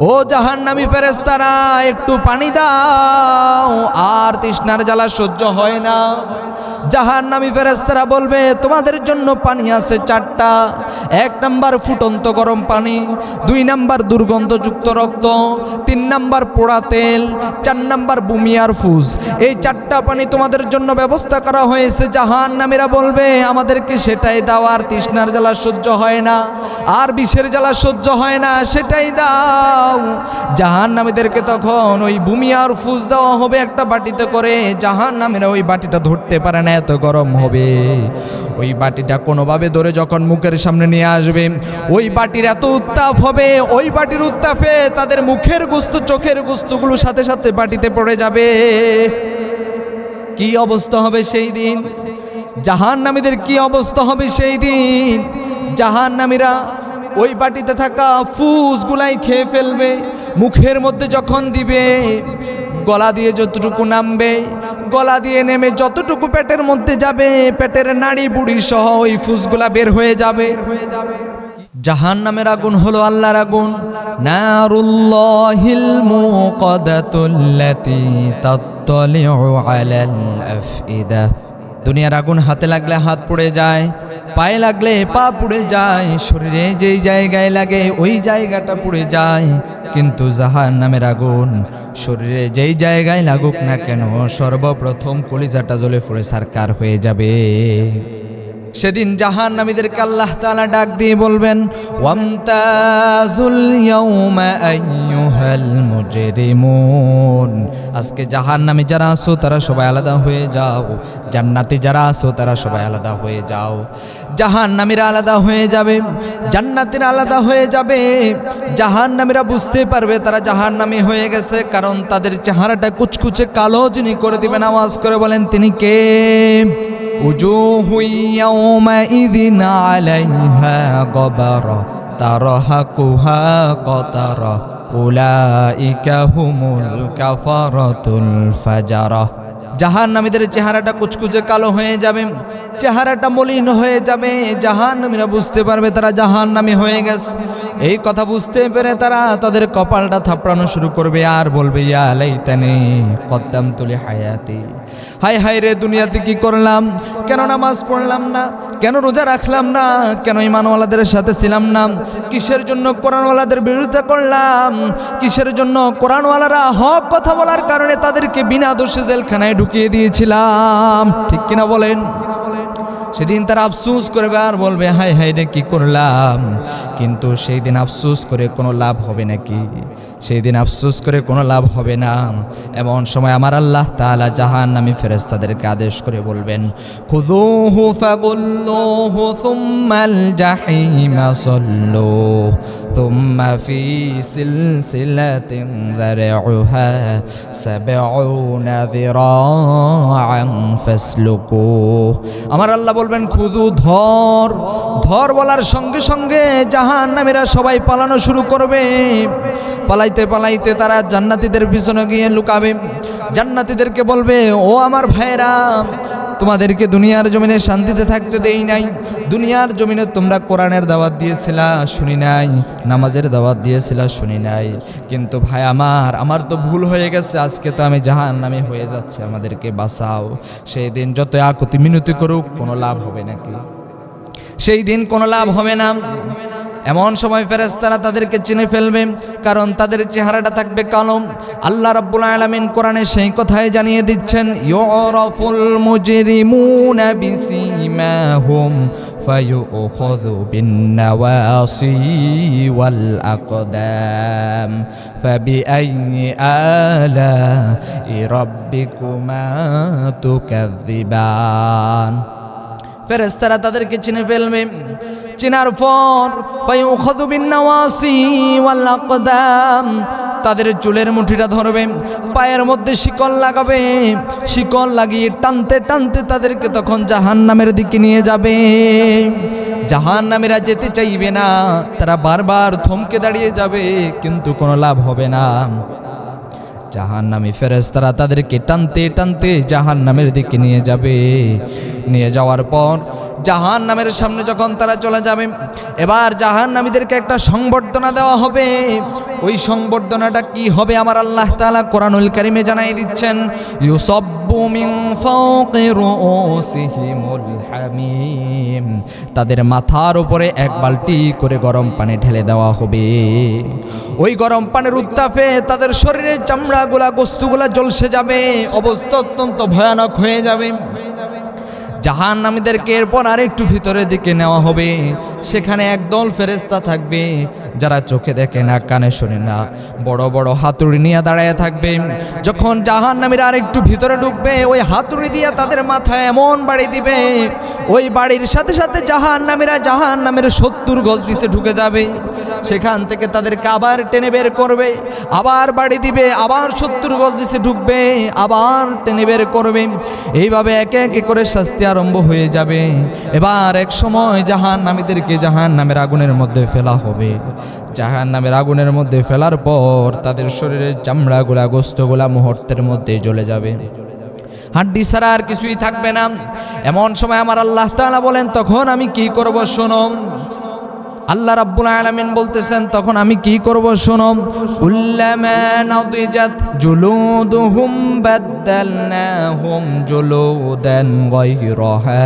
ও জাহান্নামী ফেরেশতারা একটু পানি দাও, আর তৃষ্ণার জ্বালা সহ্য হয় না। জাহান্নামী ফেরেশতারা বলবে তোমাদের জন্য পানি আছে চারটা। 1 নাম্বার ফুটন্ত গরম পানি, 2 নাম্বার দুর্গন্ধযুক্ত রক্ত, 3 নাম্বার পোড়া তেল, 4 নাম্বার বমি আর ফুস। এই 4টা পানি তোমাদের জন্য ব্যবস্থা করা হয়েছে। জাহান্নামীরা বলবে আমাদেরকে সেটাই দাও, আর তৃষ্ণার জ্বালা সহ্য হয় না, আর বিষের জ্বালা সহ্য হয় না, সেটাই দাও। জাহান্নামীদেরকে তখন ওই বমি আর ফুস দেওয়া হবে একটা বাটিতে করে। জাহান্নামীরা ওই বাটিটা ধরতে পারে না, এত গরম হবে। ওই বাটিটা কোনোভাবে ধরে যখন মুখের সামনে নিয়ে আসবে, ওই বাটির এত উত্তাপ হবে, ওই বাটির উত্তাপে তাদের মুখের গোস্ত চোখের গোস্তগুলো সাথে সাথে বাটিতে পড়ে যাবে। কি অবস্থা হবে সেই দিন? জাহান্নামীদের কি অবস্থা হবে সেই দিন? জাহান্নামীরা ওই বাটিতে থাকা ফুসগুলাই খেয়ে ফেলবে। মুখের মধ্যে যখন দিবে, গলা দিয়ে যতটুকু নামবে, গলা দিয়ে নেমে যতটুকু পেটের মধ্যে যাবে, পেটের নাড়ি বুড়ি সহ ওই ফুসগুলা বের হয়ে যাবে। জাহান্নামের আগুন হলো আল্লাহর আগুন, নারুল্লাহিল মুকাদাতুল্লাতী তাত্তালিউ আলাল আফইদা। দুনিয়ার আগুন হাতে লাগলে হাত পুড়ে যায়, পায়ে লাগলে পা পুড়ে যায়, শরীরে যেই জায়গায় লাগে ওই জায়গাটা পুড়ে যায়। কিন্তু জাহান্নামের আগুন শরীরে যেই জায়গায় লাগুক না কেন, সর্বপ্রথম কলিজাটা জ্বলে পুড়ে ছারখার হয়ে যাবে। সেদিন জাহান্নামীদেরকে আল্লাহ তাআলা ডাক দিয়ে বলবেন, ওয়ামতাজুল ইয়াউমা আইয়ুহাল মুজরিমুন। আজকে জাহান্নামী যারা আছো তারা সবাই আলাদা হয়ে যাও, জান্নাতি যারা আছো তারা সবাই আলাদা হয়ে যাও। জাহান্নামীরা আলাদা হয়ে যাবে, জান্নাতীরা আলাদা হয়ে যাবে। জাহান্নামীরা বুঝতে পারবে তারা জাহান্নামী হয়ে গেছে, কারণ তাদের চেহারাটা কুচকুচে কালো যিনি করে দিবেন। আওয়াজ করে বলেন তিনি কে? উজুহু ইয়াউমাইযিন আলাইহা গবারা তারহাকুহা কতারা উলাইকা হুমুল কাফারাতুল ফাজারা। জাহান্নামীদের চেহারাটা কুচকুচে কালো হয়ে যাবে, চেহারাটা মলিন হয়ে যাবে। জাহান্নামীরা বুঝতে পারবে তারা জাহান্নামী হয়ে গেছে। এই কথা বুঝতে পেরে তারা তাদের কপালটা থাপড়ানো শুরু করবে আর বলবে, ইয়া লাইতানি কদ্দামতু লিহায়াতি। হায় হায় রে, দুনিয়াতে কি করলাম? কেন নামাজ পড়লাম না? কেন রোজা রাখলাম না? কেন ঈমানওয়ালাদের সাথে ছিলাম না? কিসের জন্য কোরআনওয়ালাদের বিরোধিতা করলাম? কিসের জন্য কোরআনওয়ালারা হক কথা বলার কারণে তাদেরকে বিনা দোষে জেলখানায় ঢুকিয়ে দিয়েছিলাম? ঠিক কিনা বলেন? সেদিন তারা আফসোস করবে আর বলবে, হায় হায় রে কি করলাম। কিন্তু সেই দিন আফসোস করে কোনো লাভ হবে নাকি? সেই দিন আফসোস করে কোনো লাভ হবে না। এমন সময় আমার আল্লাহ তাআলা জাহান্নামী ফেরেশতাদেরকে আদেশ করে বলবেন, খুযূহু ফাগুল্লুহু সুম্মাল জাহিমা সাল্লু সুম্মা ফি সিলসিলাতিন যারউহা ৭০ যিরাআন ফাসলুকু। আমার আল্লাহ বলবেন, খুদু, ধর। ধর বলার সঙ্গে সঙ্গে জাহান্নামীরা সবাই পালানো শুরু করবে। পালাইতে পালাইতে তারা জান্নাতীদের পিছনে গিয়ে লুকাবে। জান্নাতীদেরকে বলবে, ও আমার ভাইরা, তোমাদেরকে দুনিয়ার জমিনে শান্তিতে থাকতে দেই নাই। দুনিয়ার জমিনে তোমরা কোরআনের দাওয়াত দিয়েছিলা, শুনি নাই। নামাজের দাওয়াত দিয়েছিলা, শুনি নাই। কিন্তু ভাই আমার তো ভুল হয়ে গেছে। আজকে তো আমি জাহান্নামী হয়ে যাচ্ছে, আমাদেরকে বাঁচাও। সেই দিন যত আকুতি মিনতি করুক কোনো লাভ হবে নাকি? সেই দিন কোনো লাভ হবে না। এমন সময় ফেরেশতারা তাদেরকে চিনে ফেলবে, কারণ তাদের চেহারাটা থাকবে কালো। আল্লাহ রাব্বুল আলামিন কোরআনে সেই কথাই জানিয়ে দিচ্ছেন, ইউরাফুল মুজরিমুনা বিসিমাহুম ফায়ুখাযু বিন্নাওয়াসি ওয়াল আকদাম ফাবিআইয়ি আলাই রাব্বিকুমা তুকাযযিবান। ফেরেশতারা তাদেরকে চিনে ফেলবে। চিনার পর ফায়ুখাযু বিন্নাওয়াসি ওয়াল আকদাম, তাদের চুলের মুঠিটা ধরবে, পায়ের মধ্যে শিকল লাগাবে। শিকল লাগিয়ে টানতে টানতে তাদেরকে তখন জাহান্নামের দিকে নিয়ে যাবে। জাহান্নামীরা যেতে চাইবে না, তারা বারবার থমকে দাঁড়িয়ে যাবে, কিন্তু কোনো লাভ হবে না। জাহান্নামী ফেরেশতারা তাদেরকে টানতে টানতে জাহান্নামের দিকে নিয়ে যাবে। নিয়ে যাওয়ার পর জাহান্নামের সামনে যখন তারা চলে যাবে, এবার জাহান্নামীদেরকে একটা সংবর্ধনা দেওয়া হবে। ওই সংবর্ধনাটা কি হবে আমার আল্লাহ তাআলা কোরআনুল কারীমে জানিয়ে দিচ্ছেন, ইউসাব্বু মিন ফাওqi রুউসিহিমুল হামিম, তাদের মাথার উপরে এক বালতি করে গরম পানি ঢেলে দেওয়া হবে। ওই গরম পানির উত্তাপে তাদের শরীরের চামড়াগুলা গোস্তগুলা জ্বলসে যাবে, অবস্থা অত্যন্ত ভয়ানক হয়ে যাবে। জাহান্নামীদেরকে এরপর আরেকটু ভিতরের দিকে নেওয়া হবে। সেখানে একদল ফেরেশতা থাকবে যারা চোখে দেখে না, কানে শোনে না, বড় বড় হাতুড়ি নিয়ে দাঁড়ায় থাকবে। যখন জাহান্নামীরা আরেকটু ভিতরে ঢুকবে, ওই হাতুড়ি দিয়ে তাদের মাথায় এমন বাড়ি দিবে, ওই বাড়ির সাথে সাথে জাহান্নামীরা জাহান্নামের 70 গজ নিচে ঢুকে যাবে। সেখান থেকে তাদেরকে আবার টেনে বের করবে, আবার বাড়ি দিবে, আবার 70 গজ নিচে ঢুকবে, আবার টেনে বের করবে। এইভাবে একে একে করে শাস্তি আরম্ভ হয়ে যাবে। এবার এক সময় জাহান্নামীদেরকে জাহান্নামের আগুনের মধ্যে ফেলা হবে। জাহান্নামের আগুনের মধ্যে ফেলার পর তাদের শরীরের চামড়াগুলা গোস্তগুলা মুহূর্তের মধ্যে জ্বলে যাবে, হাড্ডি ছাড়া আর কিছুই থাকবে না। এমন সময় আমার আল্লাহ তাআলা বলেন, তখন আমি কি করব শোনো। আল্লাহ রাব্বুল আলামিন বলতেছেন, তখন আমি কি করব শোনো। কুল্লামা নাদিজাত জুলুদুহুম বাদদালনাহুম জুলুদান গায়রাহা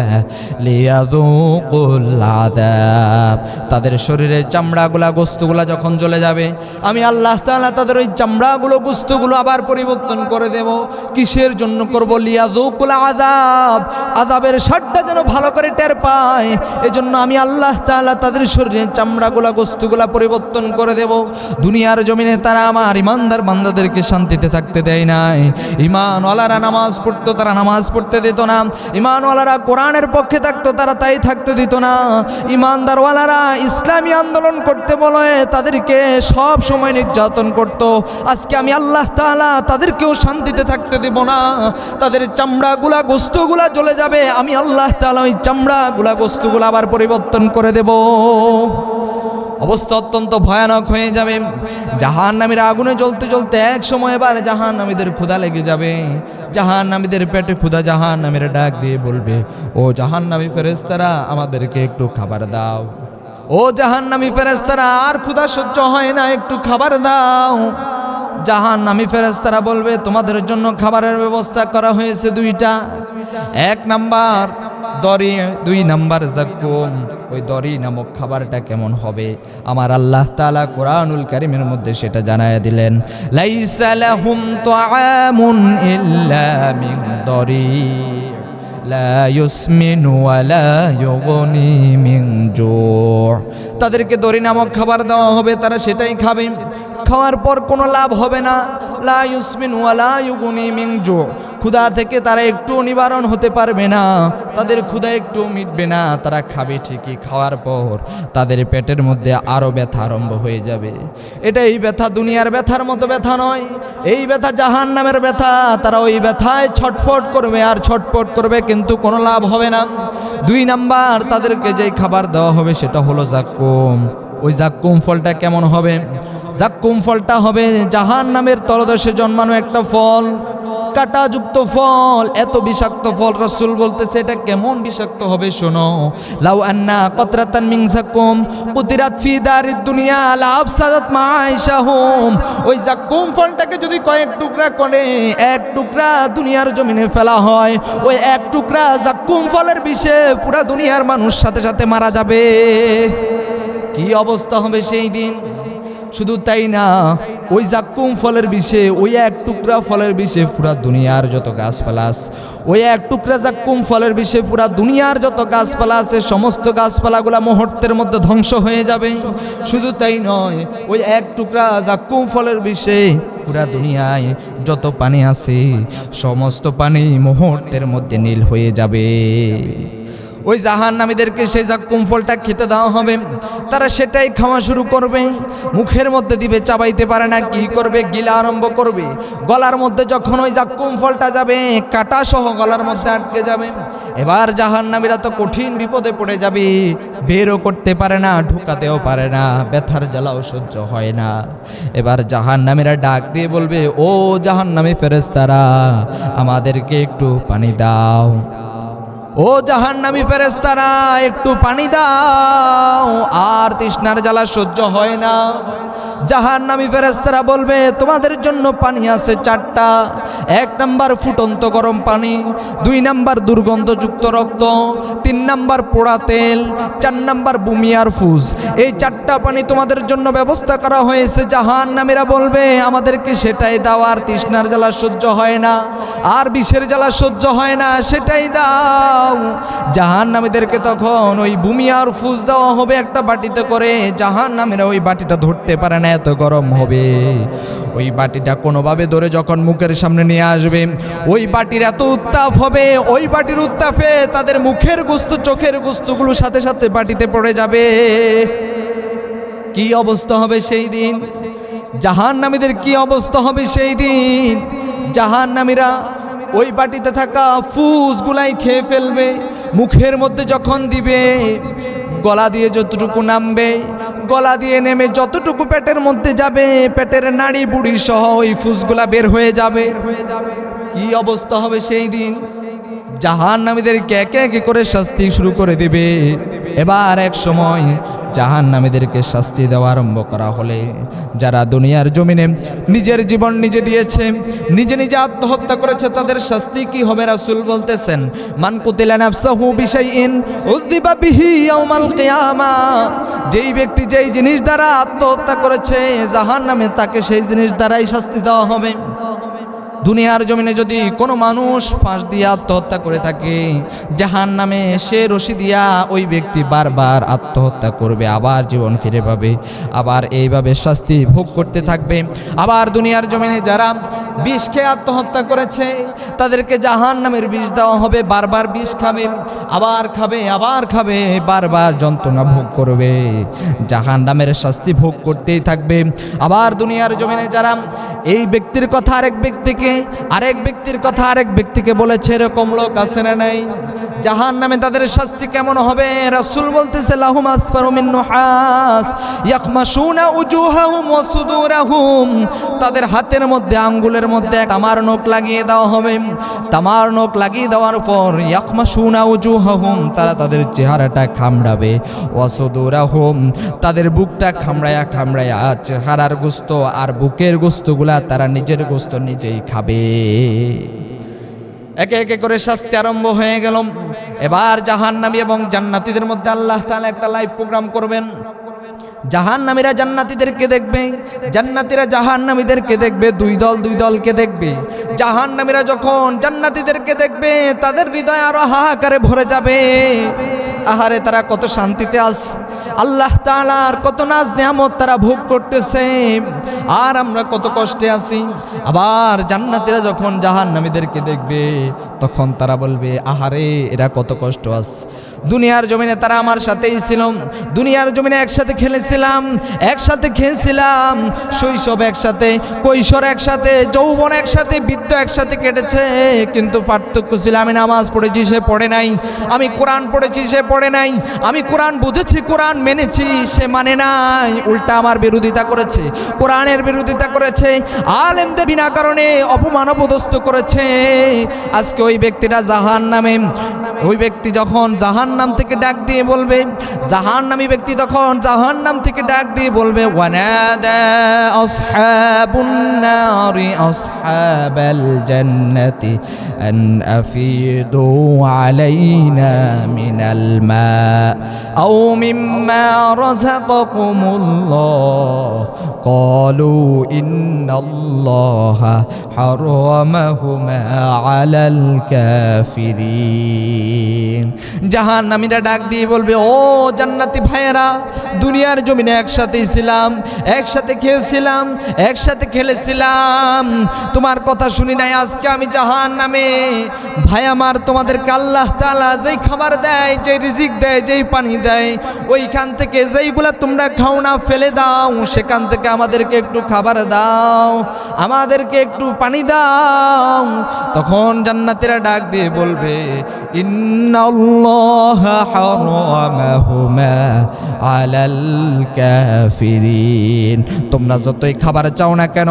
লিয়াযুকুল আযাব, তাদের শরীরের চামড়াগুলা গোস্তগুলা যখন জ্বলে যাবে, আমি আল্লাহ তাআলা তাদের ওই চামড়াগুলো গোস্তগুলো আবার পরিবর্তন করে দেব। কিসের জন্য করব? লিয়াযুকুল আযাব, আযাবের স্বাদটা যেন ভালো করে টের পায়। এজন্য আমি আল্লাহ তাআলা তাদের শরীরে চামড়াগুলা গোস্তগুলা পরিবর্তন করে দেব। দুনিয়ার জমিনে তারা আমার ইমানদার বান্দাদেরকে শান্তিতে থাকতে দেয় নাই। ইমানওয়ালারা নামাজ পড়তো, তারা নামাজ পড়তে দিত না। ইমানওয়ালারা কোরআনের পক্ষে থাকতো, তারা তাই থাকতে দিত না। ইমানদারওয়ালারা ইসলামী আন্দোলন করতে বলে তাদেরকে সব সময় নির্যাতন করত। আজকে আমি আল্লাহ তাআলা তাদেরকেও শান্তিতে থাকতে দেব না। তাদের চামড়াগুলা গোস্তগুলা জ্বলে যাবে, আমি আল্লাহ তাআলা ওই চামড়াগুলা গোস্তগুলা আবার পরিবর্তন করে দেব। অবস্থা অত্যন্ত ভয়ানক হয়ে যাবে। জাহান্নামীরা আগুনে জ্বলতে জ্বলতে এক সময় এবার জাহান্নামীদের ক্ষুধা লেগে যাবে। জাহান্নামীদের পেটে ক্ষুধা, জাহান্নামীরা ডাক দিয়ে বলবে, ও জাহান্নামী ফেরেশতারা, আমাদেরকে একটু খাবার দাও। ও জাহান্নামী ফেরেশতারা, আর ক্ষুধা সহ্য হয় না, একটু খাবার দাও। জাহান্নামী ফেরেশতারা বলবে, তোমাদের জন্য খাবারের ব্যবস্থা করা হয়েছে দুইটা। এক নাম্বার দরি, 2 নাম্বার যাকুম। ওই দরি নামক খাবারটা কেমন হবে আমার আল্লাহ তাআলা কোরআনুল কারীমের মধ্যে সেটা জানায়া দিলেন। লাইসা লাহুম তুআমুন ইল্লা মিন দরি লা ইউসমিনু ওয়া লা ইউগনি মিন জু'। তাদেরকে দরি নামক খাবার দেওয়া হবে, তারা সেটাই খাবে। খাওয়ার পর কোনো লাভ হবে না। লা ইউসমিনু ওয়া লা ইউগনি মিন জু', ক্ষুধা থেকে তারা একটু নিবারণ হতে পারবে না, তাদের ক্ষুধা একটু মিটবে না। তারা খাবে ঠিকই, খাওয়ার পর তাদের পেটের মধ্যে আরও ব্যথা আরম্ভ হয়ে যাবে। এটা এই ব্যথা দুনিয়ার ব্যথার মতো ব্যথা নয়, এই ব্যথা জাহান্নামের ব্যথা। তারা ওই ব্যথায় ছটফট করবে আর ছটফট করবে, কিন্তু কোনো লাভ হবে না। 2 নাম্বার, তাদেরকে যেই খাবার দেওয়া হবে সেটা হলো যাক্কুম। ওই যাক্কুম ফলটা কেমন হবে? যাক্কুম ফলটা হবে জাহান্নামের তলদেশে জন্মানো একটা ফল, কাঁটাযুক্ত ফল, এত বিষাক্ত ফল। রাসূল বলতেছে এটা কেমন বিষাক্ত হবে শোনো। লাউ আন্না কতরাতান মিন যাক্কুম কুতিরাত ফি দারিদ দুনিয়া লা আফসাদাত মাআইশাহুম। ওই যাক্কুম ফলটাকে যদি কয়েক টুকরা করে এক টুকরা দুনিয়ার জমিনে ফেলা হয়, ওই এক টুকরা যাক্কুম ফলের বিষে পুরা দুনিয়ার মানুষ সাথে সাথে মারা যাবে। কি অবস্থা হবে সেই দিন! শুধু তাই না, ওই যাক্কুম ফলের বিষে, ওই এক টুকরা ফলের বিষে পুরা দুনিয়ার যত গাছপালা আছে, ওই এক টুকরা যাক্কুম ফলের বিষে পুরা দুনিয়ার যত গাছপালা আছে, সমস্ত গাছপালাগুলা মুহূর্তের মধ্যে ধ্বংস হয়ে যাবে। শুধু তাই নয়, ওই এক টুকরা যাক্কুম ফলের বিষে পুরা দুনিয়ায় যত পানি আছে, সমস্ত পানি মুহূর্তের মধ্যে নীল হয়ে যাবে। ওই জাহান্নামীদেরকে সেই জাক্কুম ফলটা খেতে দেওয়া হবে, তারা সেটাই খাওয়া শুরু করবে, মুখের মধ্যে দিবে, চাবাইতে পারে না, কি করবে, গিলা আরম্ভ করবে। গলার মধ্যে যখন ওই জাক্কুম ফলটা যাবে, কাটা সহ গলার মধ্যে আটকে যাবে। এবার জাহান্নামীরা তো কঠিন বিপদে পড়ে যাবে, বেরও করতে পারে না, ঢুকাতেও পারে না, ব্যথার জ্বালাও সহ্য হয় না। এবার জাহান্নামীরা ডাক দিয়ে বলবে, ও জাহান্নামী ফেরেশতারা, আমাদেরকে একটু পানি দাও। ও জাহান্নামী ফেরেশতারা, একটু পানি দাও, আর তৃষ্ণার জ্বালা সহ্য হয় না। জাহান্নামী ফেরেশতারা বলবে, তোমাদের জন্য পানি আছে 4টা। 1 নাম্বার ফুটন্ত গরম পানি, 2 নাম্বার দুর্গন্ধযুক্ত রক্ত, 3 নাম্বার পোড়া তেল, 4 নাম্বার বমি আর ফুস। এই 4টা পানি তোমাদের জন্য ব্যবস্থা করা হয়েছে। জাহান্নামীরা বলবে, আমাদেরকে সেটাই দাও, আর তৃষ্ণার জ্বালা সহ্য হয় না, আর বিষের জ্বালা সহ্য হয় না, সেটাই দাও। জাহান্নামীদেরকে তখন ওই বমি আর ফুস দেওয়া হবে একটা বাটিতে করে। জাহান্নামীরা ওই বাটিটা ধরতে পারে না, এত গরম হবে। ওই বাটিটা কোনোভাবে ধরে যখন মুখের সামনে নিয়ে আসবে, ওই বাটির এত উত্তাপ হবে, ওই বাটির উত্তাপে তাদের মুখের গোস্ত, চোখের গোস্তগুলো সাথে সাথে বাটিতে পড়ে যাবে। কি অবস্থা হবে সেই দিন? জাহান্নামীদের কি অবস্থা হবে সেই দিন? জাহান্নামীরা ওই বাটিতে থাকা ফুসগুলাই খেয়ে ফেলবে। মুখের মধ্যে যখন দিবে, গলা দিয়ে যতটুকু নামবে, গলা দিয়ে নেমে যতটুকু পেটের মধ্যে যাবে, পেটের নাড়ি বুড়ি সহ ওই ফুসগুলা বের হয়ে যাবে। কি অবস্থা হবে সেই দিন? জাহান্নামীদেরকে একে একে করে শাস্তি শুরু করে দিবে। এবার এক সময় জাহান্নামীদেরকে শাস্তি দেওয়া আরম্ভ করা হলে, যারা দুনিয়ার জমিনে নিজের জীবন নিজে দিয়েছে, নিজে নিজে আত্মহত্যা করেছে, তাদের শাস্তি কি হবে? রাসূল বলতেছেন, মান কুতিলা নাফসাহু বিশাইইন উযিবা বিহি ইয়াউমাল কিয়ামাহ। যেই ব্যক্তি যেই জিনিস দ্বারা আত্মহত্যা করেছে, জাহান্নামে তাকে সেই জিনিস দ্বারাই শাস্তি দেওয়া হবে। দুনিয়ার জমিনে যদি কোনো মানুষ ফাঁস দিয়ে আত্মহত্যা করে থাকে, জাহান্নামে সে রশি দিয়া ওই ব্যক্তি বারবার আত্মহত্যা করবে, আবার জীবন ফিরে পাবে, আবার এইভাবে শাস্তি ভোগ করতে থাকবে। আবার দুনিয়ার জমিনে যারা বিষ খেয়ে আত্মহত্যা করেছে, তাদেরকে জাহান্নামের বিষ দেওয়া হবে, বারবার বিষ খাবে, আবার খাবে, আবার খাবে, বারবার যন্ত্রণা ভোগ করবে, জাহান্নামের শাস্তি ভোগ করতেই থাকবে। আবার দুনিয়ার জমিনে যারা এই ব্যক্তির কথা আরেক ব্যক্তিকে, আরেক ব্যক্তির কথা আরেক ব্যক্তিকে বলেছে, এরকম লোক আছে না নাই? জাহান্নামে তাদের শাস্তি কেমন হবে? রাসূল বলতেছে, লাহুম আসফারু মিন নুহাস ইয়াখমাশুনা উজুহাহুম ওয়া সুদুরাহুম। তাদের হাতের মধ্যে, আঙ্গুলের মধ্যে তামার নখ লাগিয়ে দেওয়া হবে। তামার নখ লাগিয়ে দেওয়ার পর ইয়াখমাশুনা উজুহাহুম, তারা তাদের চেহারাটা খামড়াবে, ওয়া সুদুরাহুম, তাদের বুকটা খামড়ায়া খামড়ায়া চেহারার গোস্ত আর বুকের গোস্তগুলা তারা নিজের গোস্ত নিজেই খাবে। একে একে করে শাস্তি আরম্ভ হয়ে গেল। এবার জাহান্নামী এবং জান্নাতীদের মধ্যে আল্লাহ তাআলা একটা লাইভ প্রোগ্রাম করবেন। জাহান্নামীরা জান্নাতীদেরকে দেখবে, জান্নাতীরা জাহান্নামীদেরকে দেখবে, দুই দলকে দেখবে। জাহান্নামীরা যখন জান্নাতীদেরকে দেখবে, তাদের হৃদয় আরো হাহাকারে ভরে যাবে। আহারে, তারা কত শান্তিতে আছে, আল্লাহ তাআলার কত নাজ নিয়ামত তারা ভোগ করতেছে, আর আমরা কত কষ্টে আছি। আবার জান্নাতীরা যখন জাহান্নামীদেরকে দেখবে, তখন তারা বলবে, আহারে, এরা কত কষ্ট আছে। দুনিয়ার জমিনে তারা আমার সাথেই ছিল, দুনিয়ার জমিনে একসাথে খেলেছিলাম, একসাথে খেয়েছিলাম, শৈশব একসাথে, কৈশোর একসাথে, যৌবন একসাথে, বৃদ্ধ একসাথে কেটেছে। কিন্তু পার্থক্য ছিল, আমি নামাজ পড়েছি, সে পড়ে নাই, আমি কোরআন পড়েছি, সে পড়ে নাই, আমি কোরআন বুঝেছি, কোরআন মেনেছি, সে মানে নাই, উল্টা আমার বিরোধিতা করেছে, কোরআনের বিরোধিতা করেছে, আলেমদের বিনা কারণে অপমান অপদস্থ করেছে। আজকে ওই ব্যক্তিটা জাহান্নামে, ওই ব্যক্তি যখন জাহান্নাম থেকে ডাক দিয়ে বলবে, জাহান্নামী ব্যক্তি তখন জাহান্নাম থেকে ডাক দিয়ে বলবে, ওয়ানাদা আসহাবুন নারি আসহাবাল জান্নাতি আন আফিদু আলাইনা মিনাল মা আও মিম্মা রাযাকাকুমুল্লাহ ক্বালু ইন্নাল্লাহা হারামাহুমা আলাল কাফিরিন। কাফিরিন। জাহান্নামীরা ডাক দিয়ে বলবে, ও জান্নাতি ভাইয়েরা, দুনিয়ার জমিনে একসাথেই ছিলাম, একসাথে খেয়েছিলাম, একসাথে খেলেছিলাম, তোমার কথা শুনি নাই, আজকে আমি জাহান্নামে। ভাই আমার, তোমাদেরকে আল্লাহ তাআলা যেই খাবার দেয়, যেই রিজিক দেয়, যেই পানি দেয়, ওইখান থেকে যেইগুলা তোমরা খাও না, ফেলে দাও, সেখান থেকে আমাদেরকে একটু খাবার দাও, আমাদেরকে একটু পানি দাও। তখন জান্নাতীরা ডাক দিয়ে বলবে, ইন্নাল্লাহা হারামাহুমা আলাল কাফিরিন। তোমরা যতই খাবার চাও না কেন,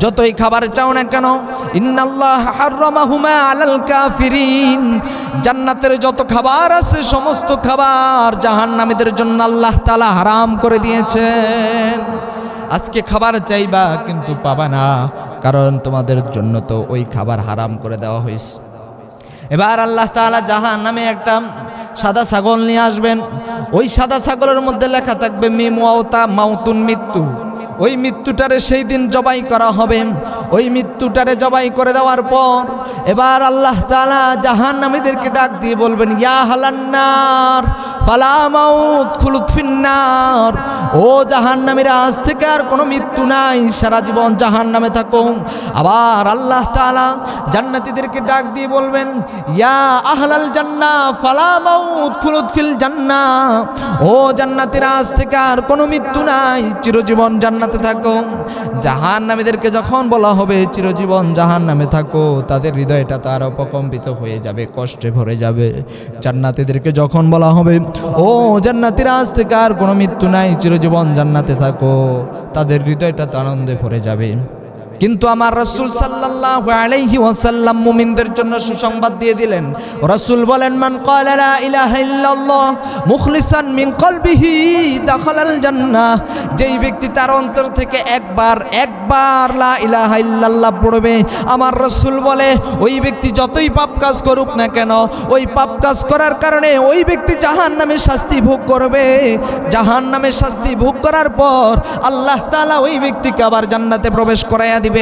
যতই খাবার চাও না কেন, ইন্নাল্লাহা হারামাহুমা আলাল কাফিরিন, জান্নাতের যত খাবার আছে সমস্ত খাবার জাহান্নামীদের জন্য আল্লাহ তাআলা হারাম করে দিয়েছেন। আজকে খাবার চাইবা কিন্তু পাবা না, কারণ তোমাদের জন্য তো ওই খাবার হারাম করে দেওয়া হয়েছে। এবার আল্লাহ তাআলা জাহান্নামে একটা সাদা ছাগল নিয়ে আসবেন। ওই সাদা ছাগলের মধ্যে লেখা থাকবে মিমওয়াতা মাউতুন, মৃত্যু। ওই মৃত্যুটারে সেই দিন জবাই করা হবে। ওই মৃত্যুটারে জবাই করে দেওয়ার পর এবার আল্লাহ তাআলা জাহান্নামীদেরকে ডাক দিয়ে বলবেন, ইয়া হালান্নার ফালা মাউত খুলুদ ফিন্নার। ও জাহান্নামীরা, আজ থেকে আর কোনো মৃত্যু নাই, সারা জীবন জাহান্নামে থাকো। আবার আল্লাহ তাআলা জান্নাতীদেরকে ডাক দিয়ে বলবেন, ইয়া আহলাল জান্নাহ ফালা মাউত খুলুদ ফিল জান্নাহ। ও জান্নাতীরা, আজ থেকে আর কোনো মৃত্যু নাই, চিরজীবন জান্নাতে থাকো। জাহান্নামীদেরকে যখন বলা হবে চিরজীবন জাহান্নামে থাকো, তাদের হৃদয়টা তার প্রকম্পিত হয়ে যাবে, কষ্টে ভরে যাবে। জান্নাতীদেরকে যখন বলা হবে, ও জান্নাতীরা, আজ থেকে আর কোনো মৃত্যু নাই, চিরজীবন জান্নাতে থাকো, তাদের হৃদয়টা তো আনন্দে ভরে যাবে। কিন্তু আমার রাসূল সাল্লাল্লাহু আলাইহি ওয়াসাল্লাম মুমিনদের জন্য সুসংবাদ দিয়ে দিলেন। রাসূল বলেন, মান ক্বালা লা ইলাহা ইল্লাল্লাহ মুখলিসান মিন কলবিহি দাখালাল জান্নাহ। যেই ব্যক্তি তার অন্তর থেকে একবার লা ইলাহা ইল্লাল্লাহ পড়বে, আমার রাসূল বলে ওই ব্যক্তি যতই পাপ কাজ করুক না কেন, ওই পাপ কাজ করার কারণে ওই ব্যক্তি জাহান্নামের শাস্তি ভোগ করবে। জাহান্নামের শাস্তি ভোগ করার পর আল্লাহ তাআলা ওই ব্যক্তিকে আবার জান্নাতে প্রবেশ করাইয়া দিবেন।